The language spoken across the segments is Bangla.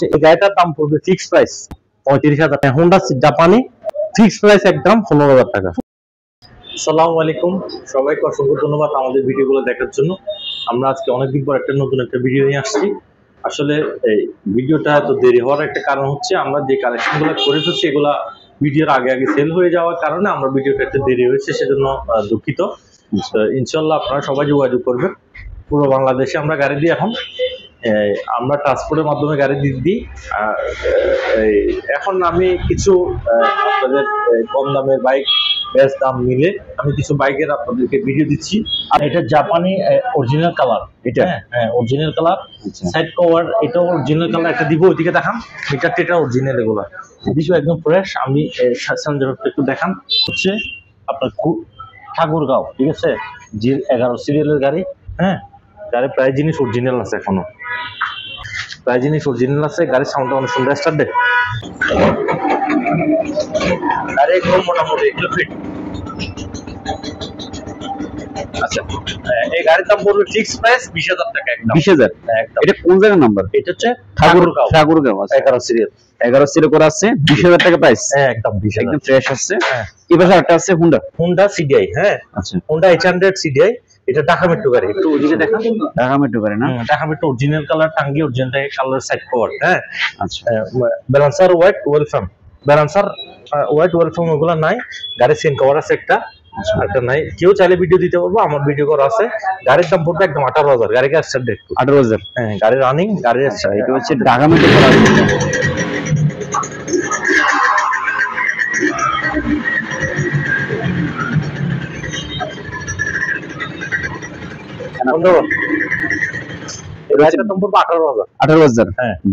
এই গাড়িটার দাম পড়বে ফিক্স প্রাইস 35,000 টাকা। হোন্ডা জাপানি ফিক্স প্রাইস একদম 15,000 টাকা। আসসালামু আলাইকুম, সবাইকে অসংখ্য ধন্যবাদ আমাদের ভিডিওগুলো দেখার জন্য। আমরা আজকে অনেকদিন পর নতুন একটা ভিডিও নিয়ে আসছি। আসলে এই ভিডিওটা এত দেরি হওয়ার একটা কারণ হচ্ছে আমরা যে কালেকশনগুলো করে ফেলছি এগুলা ভিডিওর আগে সেল হয়ে যাওয়ার কারণে আমরা ভিডিওটা একটু দেরি হয়েছে, সেজন্য দুঃখিত। ইনশাল্লাহ আপনারা সবাই যোগাযোগ করবেন। পুরো বাংলাদেশে আমরা গাড়ি দিই। এখন আমরা ট্রান্সপোর্টের মাধ্যমে গাড়ি দিই। এখন আমি কিছু আপনাদের কম দামের বাইক, বেশ দাম মিলে আমি কিছু বাইকের আপনাদেরকে ভিডিও দিচ্ছি। আর এটা জাপানি অরিজিনাল কালার, এটা হ্যাঁ অরিজিনাল কালার। সাইড কভার এটাও অরিজিনাল কালার, একটা দিব ওইদিকে দেখান। এটা অরিজিনাল, এগুলো দিচ্ছি একদম ফ্রেশ। আমি একটু দেখান, হচ্ছে আপনার ঠাকুরগাঁও, ঠিক আছে, G11 সিরিয়ালের গাড়ি। হ্যাঁ, গাড়ির প্রায় জিনিস অরিজিনাল আছে, এখনো প্রায় জিনিস অরিজিনাল আছে। গাড়ির সাউন্ডটা অনেক সুন্দর। স্টার্ট দে, গাড়ি একদম মোটামুটি একটু ফিট। আচ্ছা, এই গাড়ির দাম পড়বে ফিক্স প্রাইস 20,000 টাকা। 20,000? এটা কোন জায়গার নাম্বার? এটা হচ্ছে ঠাকুরগাঁও 11 সিরিয়াল। 11 সিরিয়াল করা আছে, 20,000 টাকা প্রাইস। হ্যাঁ, একদম 20,000, একদম ফ্রেশ আছে। এই পাশে একটা আছে হুন্ডা সিডিআই। হ্যাঁ, আচ্ছা, হুন্ডা H100 সিডিআই। এটা ঢাকা মেট্রো গাড়ি। একটু ওইদিকে দেখান। ঢাকা মেট্রো গাড়ি না? ঢাকা মেট্রো অরিজিনাল কালার, টাঙ্গি অরিজিনাল কালার, সাইড কভার। হ্যাঁ, আচ্ছা, ব্যালেন্সার হোয়াইট ওয়েলফার্ম, ব্যালেন্সার হোয়াইট ওয়েলফার্ম ওগুলো নাই। গাড়ির সিন কভার আছে একটা নাই। কেউ চাইলে ভিডিও দিতে পারবো, আমার ভিডিও করা আছে। গাড়ির দাম পড়বে একদম 18,000। গাড়িকে আসছে 18,000। হ্যাঁ, গাড়ি রানিং গাড়ি আসছে। এটা হচ্ছে ঢাকা মেট্রো করা আছে।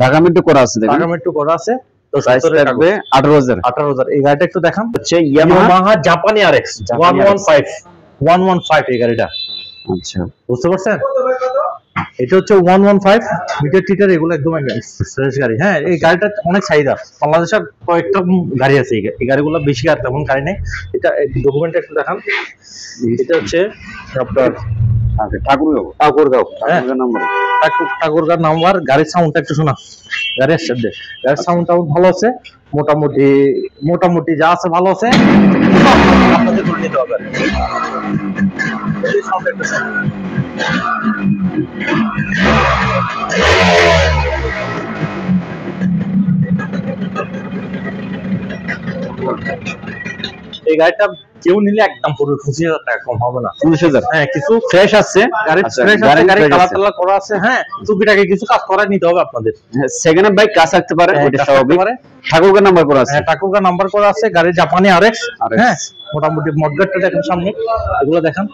ঢাকা মেট্রো করা আছে। ঢাকা মেট্রো করা আছে। এই গাড়িটা একটু দেখান। হচ্ছে ইয়ামাহা জাপানি RX 115 এই গাড়িটা। আচ্ছা, বুঝতে পারছেন? এটা হচ্ছে 115 মিটার টিটার, এগুলো একদম ফ্রেশ গাড়ি। হ্যাঁ, এই গাড়িটা অনেক চাহিদা। বাংলাদেশের কয়েকটা গাড়ি আছে, এই গাড়িগুলো বেশি আর তেমন গাড়ি নেই। এটা ডকুমেন্ট একটু দেখান। এটা হচ্ছে আপনার ঠাকুরগাঁও নাম্বার। গাড়ির সাউন্ডটা একটু শোনা। গাড়ির সাউন্ডটা ভালো আছে, মোটামুটি যা আছে ভালো আছে। আপনাদের করে নিতে হবে। এই গাড়িটা কেউ নিলে একদম পড়বে 25,000 টাকা, কম হবে না। 19,000? হ্যাঁ, কিছু ফ্রেশ আছে, গাড়ি ফ্রেশ আছে, গাড়ি কালার করা আছে। হ্যাঁ, টুকিটাকি কিছু কাজ করা নিতে হবে আপনাদের। সেকেন্ড হ্যান্ড বাইক কাজ থাকতে পারে, এটা স্বাভাবিক। ঠাকুরগাঁও নাম্বার করা আছে। হ্যাঁ, ঠাকুরগাঁও নাম্বার করা আছে। গাড়ি জাপানি RX। হ্যাঁ, মোটামুটি মডগার্ডটা দেখেন সামনে, এগুলো দেখেন।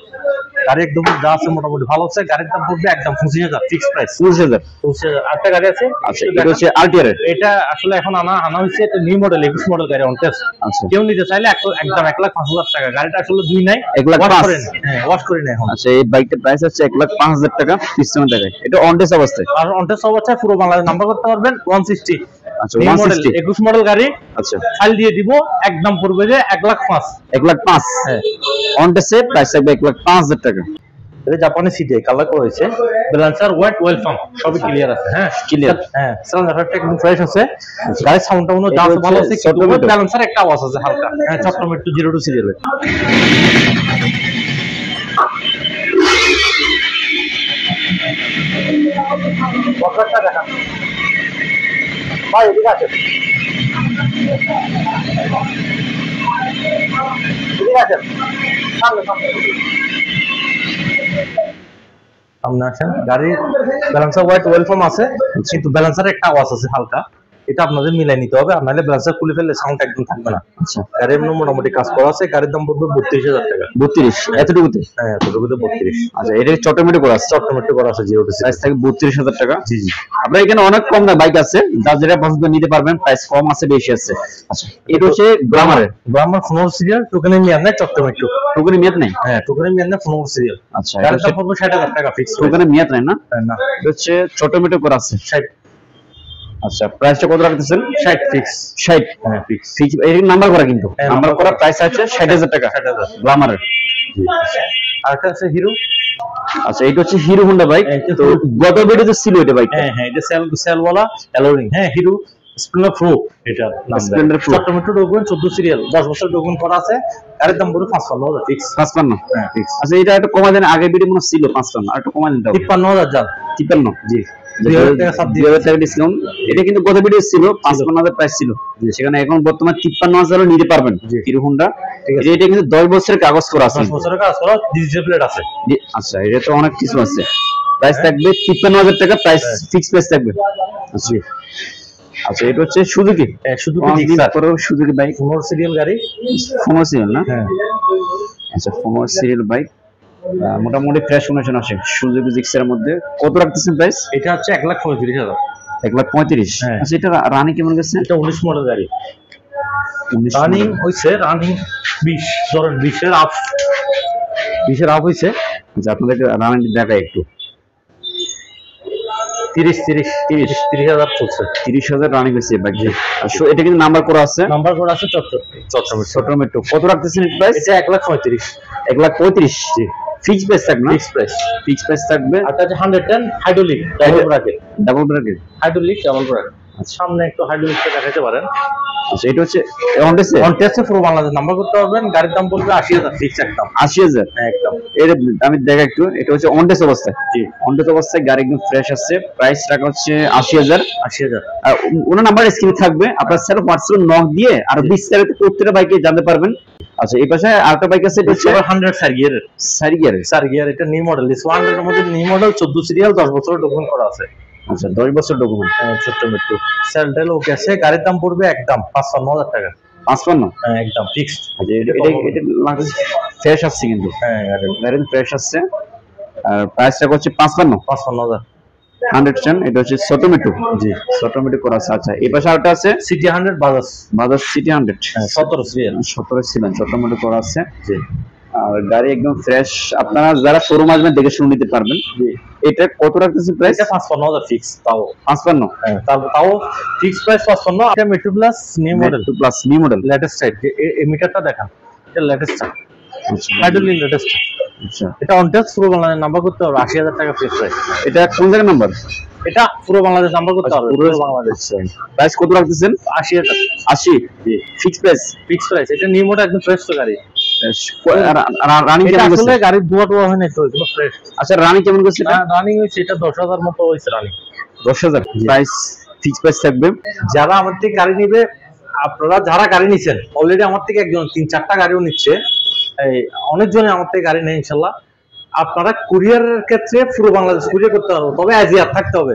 গাড়ি একদম যা আছে মোটামুটি ভালো আছে। গাড়ির দাম পড়বে একদম 25,000 ফিক্স প্রাইস। 25,000। আরেকটা গাড়ি আছে। আচ্ছা, এটা হচ্ছে আলটিয়ার। এটা আসলে এখন আনা হয়েছে, এটা নিউ মডেল 21 মডেল গাড়ি অন টেস্ট। আচ্ছা, কেউ নিতে চাইলে একদম 1,05,000 টাকা। গাড়িটা আসলে দুই নাই, 1,05,000। হ্যাঁ, ওয়াশ করে নেই এখন। আচ্ছা, এই বাইকটার প্রাইস হচ্ছে 1,05,000 টাকা 50 টাকায়। এটা অন টেস্ট অবস্থায়। আর অন টেস্ট অবস্থায় পুরো বাংলাদেশ নাম্বার করতে পারবেন। 160। আচ্ছা, 160 21 মডেল গাড়ি। আচ্ছা, ফাইল দিয়ে দিব, একদম পড়বে যে 1,05,000। 1,05,000। হ্যাঁ, অন টেস্টে প্রাইস থাকবে 1,05,000 টাকা। এটা জাপানি সিডিআই কালার করা হয়েছে। ব্যালেন্সার হোয়াইট ওয়েলফার্ম সবই ক্লিয়ার আছে। হ্যাঁ, ক্লিয়ার। হ্যাঁ, সাউন্ডটা একদম ফ্রেশ আছে। গাড়ির সাউন্ডটা মনে যা ভালো আছে। ব্যালেন্সার একটা আওয়াজ আছে হালকা। হ্যাঁ, চট্টগ্রাম 02 সিরিয়ালে। বকরটা দেখা ভাই, এদিকে আছে, সামনে আসেন। গাড়ির ব্যালেন্সার হোয়াইট ওয়েলফার্ম আছে, কিন্তু ব্যালেন্সার একটা আওয়াজ আছে হালকা। এটা আপনাদের মিলাই নিতে হবে, আর নাহলে ব্যালেন্সার খুলে ফেললে সাউন্ড একদম থাকবে না। আচ্ছা, গাড়ির এমনি মোটামুটি কাজ করা আছে। গাড়ির দাম পড়বে 32,000 টাকা। 32? এতটুকুতে? হ্যাঁ, এতটুকুতে 32। আচ্ছা, এটা চট্টগ্রামে করা আছে। চট্টগ্রামে করা আছে। 02 প্রাইস থাকে 32,000 টাকা। জি জি। আপনার এখানে অনেক কম দাম বাইক আছে, যার যেটা পছন্দ নিতে পারবেন। প্রাইস কম আছে, বেশি আছে। আচ্ছা, এটা হচ্ছে গ্ল্যামার 15 সিরিয়াল। টোকেনের মেয়াদ নাই। চট্টগ্রামে টোকেনের মেয়াদ নাই? হ্যাঁ, টোকেনের মেয়াদ নাই, 15 সিরিয়াল। আচ্ছা, গাড়ির দাম পড়বে 60,000 টাকা ফিক্স। টোকেনের মেয়াদ নাই না? না, এটা হচ্ছে চট্টগ্রামে করা আছে। 60। আচ্ছা, প্রাইসটা কত রাখতেছেন? 60 ফিক্স। 60? হ্যাঁ, ফিক্স। এই নাম্বার করা, কিন্তু নাম্বার করা প্রাইস আছে 60,000 টাকা গ্ল্যামারের। আরেকটা আছে হিরো আচ্ছা এটা হচ্ছে হিরো হোন্ডা বাইক। তো গত ভিডিওতে ছিল এটা বাইক। হ্যাঁ এটা সেল ওয়ালা অ্যালোরিং। হ্যাঁ হিরো স্প্লেন্ডার প্রো, এটা Splendor Pro Chittagong document 14 serial 10 বছর ডকুমেন্ট করা আছে। গাড়ির দাম পুরো 55,000 ফিক্স। 55? হ্যাঁ ফিক্স। আচ্ছা এটা একটু কমাই দেন, আগে ভিডিও মনে ছিল 55, আর একটু কমাই দেন। 53,000 যান। 53? জি 2000 টাকা ডিসকাউন্ট। এটা কিন্তু গত ভিডিও ছিল 55,000 প্রাইস ছিল, সেখানে এখন বর্তমানে 53,000 নিতে পারবেন হিরো হোন্ডা। এটা কিন্তু 10 বছরের কাগজ করা আছে, 10 বছরের কাগজ করা, ডিজিটাল প্লেট আছে। আচ্ছা এটা তো অনেক কিছু আছে। প্রাইস থাকবে 53,000 টাকা, প্রাইস ফিক্স প্রাইস থাকবে। আচ্ছা এটা হচ্ছে Suzuki. Suzuki Gixxer, Suzuki bike 15 serial গাড়ি। 15 সিরিয়াল না? হ্যাঁ আচ্ছা 15 সিরিয়াল বাইক, মোটামুটি ফ্রেশ কন্ডিশন আছে সুজুকি জিক্সার মধ্যে। কত রাখতেছেন প্রাইস? এটা হচ্ছে 1,35,000। 1,35,000? আচ্ছা এটা রানিং কেমন গেছে? এটা 19 মডেল গাড়ি। রানিং হইছে, রানিং 20, ধরেন 20 এর আপ, 20 এর আপ হইছে। আচ্ছা আপনাদেরকে রানিং দেখাই একটু। 30,000 চলছে। 30,000 রানিং হয়েছে বাইক। এটা কিন্তু নাম্বার করা আছে, নাম্বার করা আছে চট্টগ্রাম মেট্রো। কত রাখতেছেন প্রাইস? এটা 1,35,000। 1,35,000? জি ফিক্স প্রাইস থাকবে না? ফিক্স প্রাইস থাকবে। আর এটা 110 হাইড্রোলিক ডাবল ব্রেকের। Hydraulic double brake. সামনে একটু হাইড্রোলিকটা দেখাতে পারেন। আচ্ছা এটা হচ্ছে অনটেস্টে পুরো বাংলাদেশ নাম্বার করতে পারবেন। গাড়ির দাম পড়বে 80,000 ফিক্স একদম। 80,000? হ্যাঁ একদম। এটা আমি দেখা একটু, এটা হচ্ছে অনটেস্ট অবস্থায়। জি অনটেস্ট অবস্থায় গাড়ি একদম ফ্রেশ আছে। প্রাইস রাখা হচ্ছে 80,000। আর ওনার নাম্বার স্ক্রিনে থাকবে, আপনার সেলফ হোয়াটসঅ্যাপ নক দিয়ে আর বিস্তারিত প্রত্যেকটা বাইকে জানতে পারবেন। আচ্ছা এই পাশে আরেকটা বাইক আছে, এটা হচ্ছে 100 সার গিয়ার। এটা নিউ মডেল, 100 এর মধ্যে নিউ মডেল 14 সিরিয়াল 10 বছরের ডকুমেন্ট করা আছে। আচ্ছা 10 বছর ডকুমেন্ট। ছোট্ট মেট্রো সেলটেল ওকে আছে। গাড়ির দাম পড়বে একদম 55,000 টাকা। 55? হ্যাঁ একদম ফিক্সড। আচ্ছা এটা লাগছে ফ্রেশ আছে কিন্তু। হ্যাঁ গাড়ি ফ্রেশ আছে। আর প্রাইসটা হচ্ছে 55,000। 110। এটা হচ্ছে ছোট মেট্রো। জি ছোট মেট্রো করা আছে। আচ্ছা এই পাশে আরেকটা আছে সিটি 100 বাজাজ সিটি 100। 17 সিরিয়াল। 17 ছিলেন, ছোট মেট্রো করা আছে। জি আর গাড়ি একদম ফ্রেশ, আপনারা যারা শোরুম আসবেন দেখে শুনে নিতে পারবেন। জি এটা কত রাখতেছে প্রাইস? এটা 55,000 ফিক্স। তাও 55? হ্যাঁ তাও ফিক্স প্রাইস 55। এটা metro plus new model latest type. এই মিটারটা দেখান, এটা লেটেস্ট টাইপ। আচ্ছা হাইড্রোলিক লেটেস্ট। আচ্ছা এটা অনটেস্ট পুরো বাংলাদেশ নাম্বার করতে হবে। 80,000 টাকা ফিক্স প্রাইস। এটা কোন জায়গার নাম্বার? এটা পুরো বাংলাদেশ নাম্বার করতে হবে। পুরো বাংলাদেশ। প্রাইস কত রাখতেছেন? 80,000। 80? জি ফিক্স প্রাইস। এটা নিউ মডেল একদম ফ্রেশ তো গাড়ি। রানিং কেমন গেছে? আসলে গাড়ির ধোয়া হয় না তো, এগুলো ফ্রেশ। আচ্ছা রানিং কেমন গেছে? রানিং হইছে এটা 10,000 মতো হইছে রানিং। 10,000 প্রাইস ফিক্স প্রাইস থাকবে। যারা আমার থেকে গাড়ি নেবে, আপনারা যারা গাড়ি নিছেন অলরেডি আমার থেকে একজন 3-4টা গাড়িও নিচ্ছে, এই অনেকজনে আমার থেকে গাড়ি নেয় ইনশাআল্লাহ। আপনারা কুরিয়ারের ক্ষেত্রে পুরো বাংলাদেশ কুরিয়ার করতে পারবো, তবে এজিআর থাকতে হবে।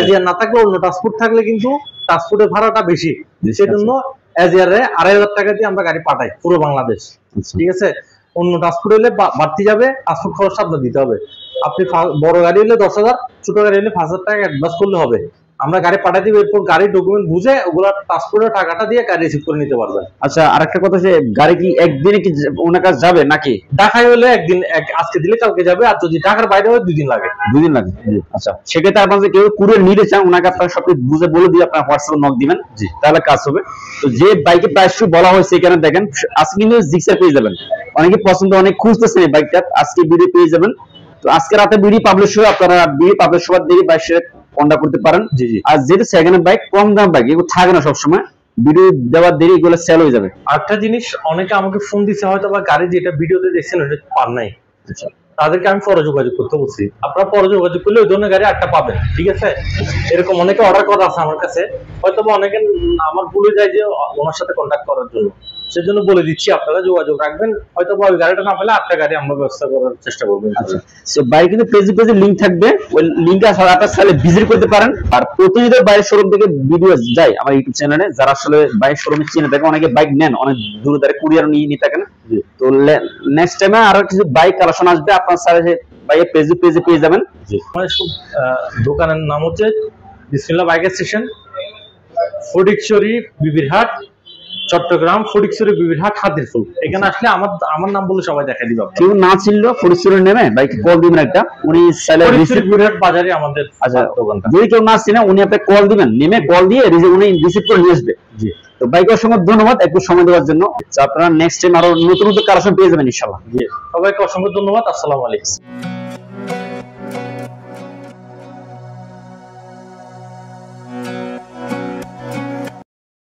এজিআর না থাকলে অন্য ট্রান্সপোর্ট থাকলে কিন্তু ট্রান্সপোর্টের ভাড়াটা বেশি, সেজন্য এজিআরে 2,500 টাকা দিয়ে আমরা গাড়ি পাঠাই পুরো বাংলাদেশ। ঠিক আছে, অন্য ট্রান্সপোর্ট হলে বাড়তি যাবে, ট্রান্সপোর্ট খরচ আপনার দিতে হবে। আপনি বড় গাড়ি হলে 10,000, ছোট গাড়ি হলে 5,000 টাকা অ্যাডভান্স করলে হবে। আমরা গাড়ি পাঠাই দিব, এরপর গাড়ির ডকুমেন্ট বুঝে ওগুলা ট্রান্সপোর্টের টাকাটা দিয়ে গাড়ি রিসিভ করে নিতে পারবেন। আচ্ছা আরেকটা কথা, যে গাড়ি কি একদিনে কি ওনার কাছে যাবে নাকি? ঢাকায় হলে একদিন, আজকে দিলে কালকে যাবে, আর যদি ঢাকার বাইরে হয় 2 দিন লাগে। 2 দিন লাগে? আচ্ছা সেক্ষেত্রে আপনার যে কেউ কুরিয়ার নিতে চান, ওনাকে আপনারা সবকিছু বুঝে বলে দিয়ে আপনার হোয়াটসঅ্যাপে নক দিবেন, জি তাহলে কাজ হবে। তো যে বাইকের প্রাইসটা বলা হয়েছে এখানে দেখেন, আজকে কিন্তু জিক্সার পেয়ে যাবেন। অনেকে পছন্দ, অনেক খুঁজতেছেন এই বাইকটা, আজকে ভিডিও পেয়ে যাবেন। তো আজকে রাতে ভিডিও পাবলিশ হবে, আপনারা ভিডিও পাবলিশ হওয়ার দেরি বাইশে কন্টাক্ট করতে পারেন। জি জি। আর যেটা সেকেন্ড বাইক, কম দাম বাইক, এগুলো থাকে না সবসময়, ভিডিও দেওয়ার দেরি এগুলো সেল হয়ে যাবে। আরেকটা জিনিস, অনেকে আমাকে ফোন দিচ্ছে হয়তো বা গাড়ি যেটা ভিডিওতে দেখছেন ওটা পান নাই, তাদেরকে আমি পরে যোগাযোগ করতে বলছি। আপনারা পরে যোগাযোগ করলে ওই ধরনের গাড়ি একটা পাবেন। ঠিক আছে, এরকম অনেকে অর্ডার করা আছে আমার কাছে, হয়তো বা অনেকে আমার ভুলে যায় যে ওনার সাথে কন্ট্যাক্ট করার জন্য, সেজন্য বলে দিচ্ছি আপনারা যোগাযোগ রাখবেন। হয়তো বা ওই গাড়িটা না পেলে একটা গাড়ি আমরা ব্যবস্থা করার চেষ্টা করবো। আচ্ছা, সো বাইরে কিন্তু পেজে পেজে লিংক থাকবে, ওই লিংকটা আপনারা চাইলে ভিজিট করতে পারেন। আর প্রতিনিয়ত বাইরের শোরুম থেকে ভিডিও যায় আমার ইউটিউব চ্যানেলে, যারা আসলে বাইরের শোরুমে চিনে থাকে, অনেকে বাইক নেন, অনেক দূরে দূরে কুরিয়ার নিয়ে থাকেন। তো নেক্সট টাইমে আরো কিছু বাইক কালেকশন আসবে, আপনার সাথে বাইরে পেজে পেয়ে যাবেন। মানে দোকানের নাম হচ্ছে বিসমিল্লাহ বাইক স্টেশন, ফটিকছড়ি বিবিরহাট, চট্টগ্রাম। ফটিকছড়ি বিবিরহাট হাতিরপুল। এখানে আসলে আমার নাম বলে সবাই দেখা দিবে। কেউ না চিনলো ফটিকছড়ি নেমে বাইক কল দিবেন একটা, উনি বিবিরহাট বাজারে আমাদের দোকানটা। যদি কেউ না চিনে, উনি আপনাকে কল দিবেন, নেমে কল দিয়ে উনি রিসিভ করে নিয়ে আসবে। জি। তো বাইকের সঙ্গে ধন্যবাদ একটু সময় দেওয়ার জন্য। আপনারা নেক্সট টাইম আরো নতুন নতুন কালেকশন পেয়ে যাবেন ইনশাআল্লাহ। জি, সবাইকে অসংখ্য ধন্যবাদ। আসসালামু আলাইকুম।